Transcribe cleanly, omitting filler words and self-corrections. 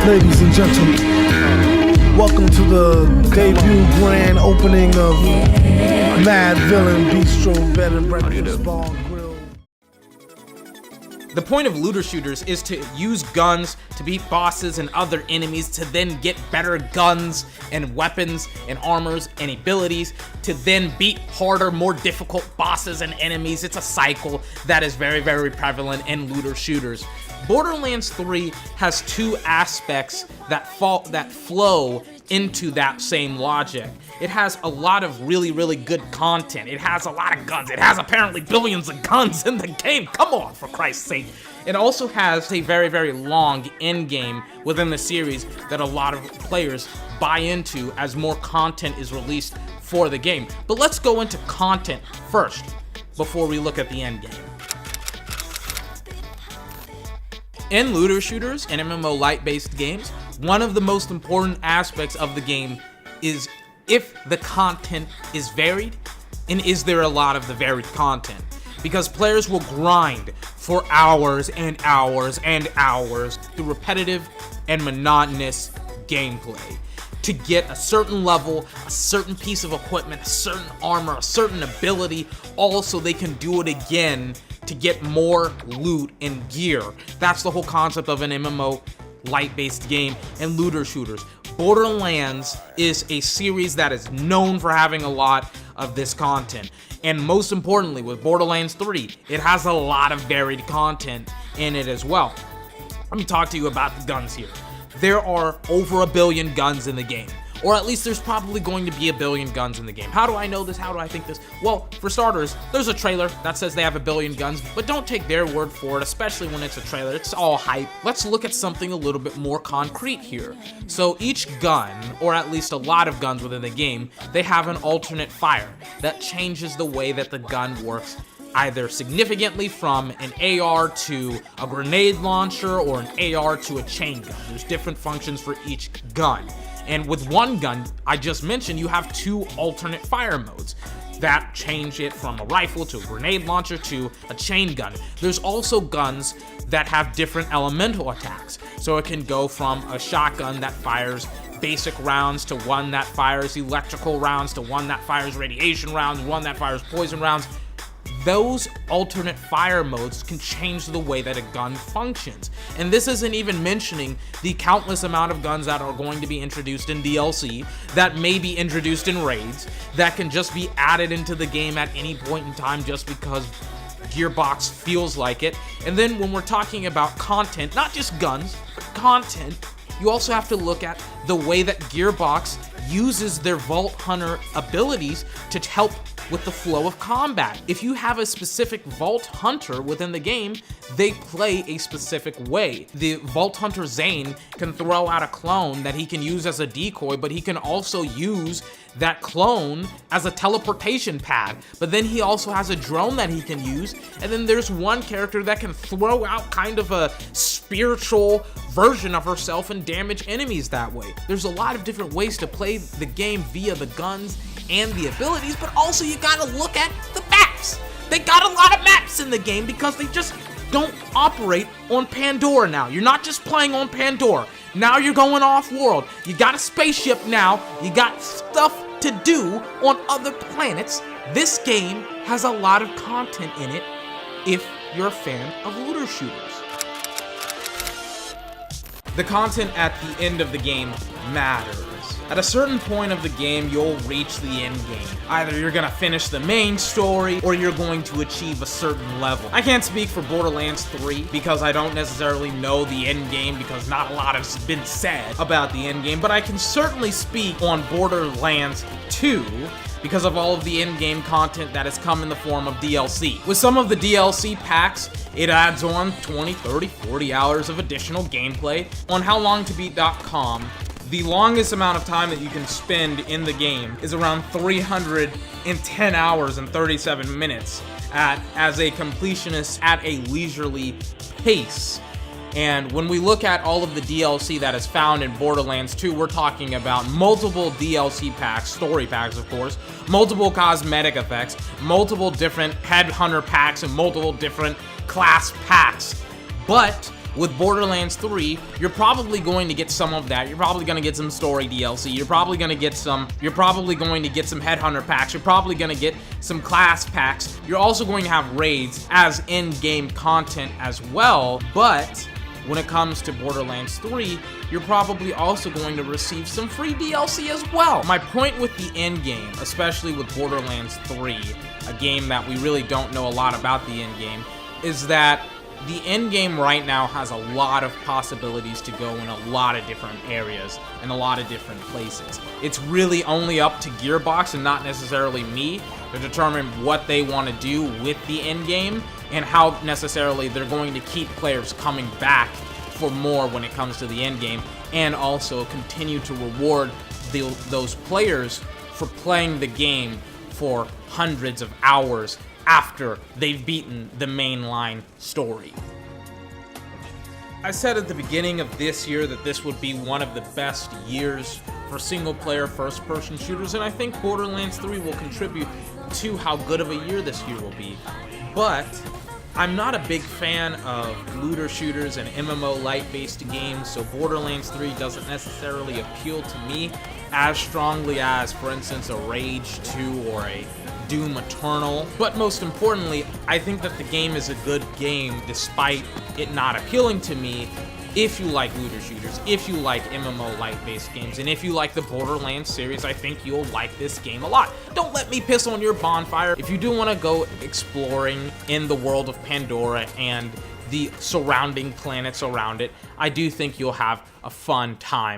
Ladies and gentlemen, welcome to the debut grand opening of Mad Villain Bistro Bed and Breakfast Bar Grill. The point of looter shooters is to use guns to beat bosses and other enemies, to then get better guns and weapons and armors and abilities, to then beat harder, more difficult bosses and enemies. It's a cycle that is very, very prevalent in looter shooters. Borderlands 3 has two aspects that flow into that same logic. It has a lot of really, really good content. It has a lot of guns. It has apparently billions of guns in the game. Come on, for Christ's sake. It also has a very, very long end game within the series that a lot of players buy into as more content is released for the game. But let's go into content first before we look at the end game. In looter shooters and MMO light-based games, one of the most important aspects of the game is if the content is varied, and is there a lot of the varied content. Because players will grind for hours and hours and hours through repetitive and monotonous gameplay to get a certain level, a certain piece of equipment, a certain armor, a certain ability, all so they can do it again to get more loot and gear. That's the whole concept of an MMO light-based game and looter shooters. Borderlands is a series that is known for having a lot of this content. And most importantly, with Borderlands 3, it has a lot of varied content in it as well. Let me talk to you about the guns here. There are over 1 billion guns in the game. Or at least there's probably going to be 1 billion guns in the game. How do I know this? How do I think this? Well, for starters, there's a trailer that says they have 1 billion guns, but don't take their word for it, especially when it's a trailer. It's all hype. Let's look at something a little bit more concrete here. So each gun, or at least a lot of guns within the game, they have an alternate fire that changes the way that the gun works, either significantly from an AR to a grenade launcher or an AR to a chain gun. There's different functions for each gun. And with one gun I just mentioned, you have 2 alternate fire modes that change it from a rifle to a grenade launcher to a chain gun. There's also guns that have different elemental attacks. So it can go from a shotgun that fires basic rounds to one that fires electrical rounds to one that fires radiation rounds, one that fires poison rounds. Those alternate fire modes can change the way that a gun functions. And this isn't even mentioning the countless amount of guns that are going to be introduced in DLC, that may be introduced in raids, that can just be added into the game at any point in time just because Gearbox feels like it. And then when we're talking about content, not just guns, but content, you also have to look at the way that Gearbox uses their Vault Hunter abilities to help with the flow of combat. If you have a specific Vault Hunter within the game, they play a specific way. The Vault Hunter Zane can throw out a clone that he can use as a decoy, but he can also use that clone as a teleportation pad. But then he also has a drone that he can use, and then there's one character that can throw out kind of a spiritual version of herself and damage enemies that way. There's a lot of different ways to play the game via the guns and the abilities, but also you gotta look at the maps. They got a lot of maps in the game because they just don't operate on Pandora now. You're not just playing on Pandora. Now you're going off-world. You got a spaceship now. You got stuff to do on other planets. This game has a lot of content in it if you're a fan of looter shooters. The content at the end of the game matters. At a certain point of the game, you'll reach the end game. Either you're gonna finish the main story, or you're going to achieve a certain level. I can't speak for Borderlands 3, because I don't necessarily know the end game, because not a lot has been said about the end game, but I can certainly speak on Borderlands 2, because of all of the in-game content that has come in the form of DLC. With some of the DLC packs, it adds on 20, 30, 40 hours of additional gameplay. On HowLongToBeat.com, the longest amount of time that you can spend in the game is around 310 hours and 37 minutes as a completionist at a leisurely pace. And when we look at all of the DLC that is found in Borderlands 2, we're talking about multiple DLC packs, story packs of course, multiple cosmetic effects, multiple different headhunter packs, and multiple different class packs. But with Borderlands 3, you're probably going to get some of that. You're probably going to get some story DLC. You're probably going to get some headhunter packs. You're probably going to get some class packs. You're also going to have raids as in-game content as well. But when it comes to Borderlands 3, you're probably also going to receive some free DLC as well. My point with the end game, especially with Borderlands 3, a game that we really don't know a lot about the end game, is that the end game right now has a lot of possibilities to go in a lot of different areas and a lot of different places. It's really only up to Gearbox and not necessarily me to determine what they want to do with the end game and how necessarily they're going to keep players coming back for more when it comes to the end game, and also continue to reward those players for playing the game for hundreds of hours after they've beaten the mainline story. I said at the beginning of this year that this would be one of the best years for single-player first-person shooters, and I think Borderlands 3 will contribute to how good of a year this year will be. But I'm not a big fan of looter shooters and MMO light-based games, so Borderlands 3 doesn't necessarily appeal to me as strongly as, for instance, a Rage 2 or a Doom Eternal. But most importantly, I think that the game is a good game despite it not appealing to me. If you like looter shooters, if you like MMO light-based games, and if you like the Borderlands series, I think you'll like this game a lot. Don't let me piss on your bonfire. If you do want to go exploring in the world of Pandora and the surrounding planets around it, I do think you'll have a fun time.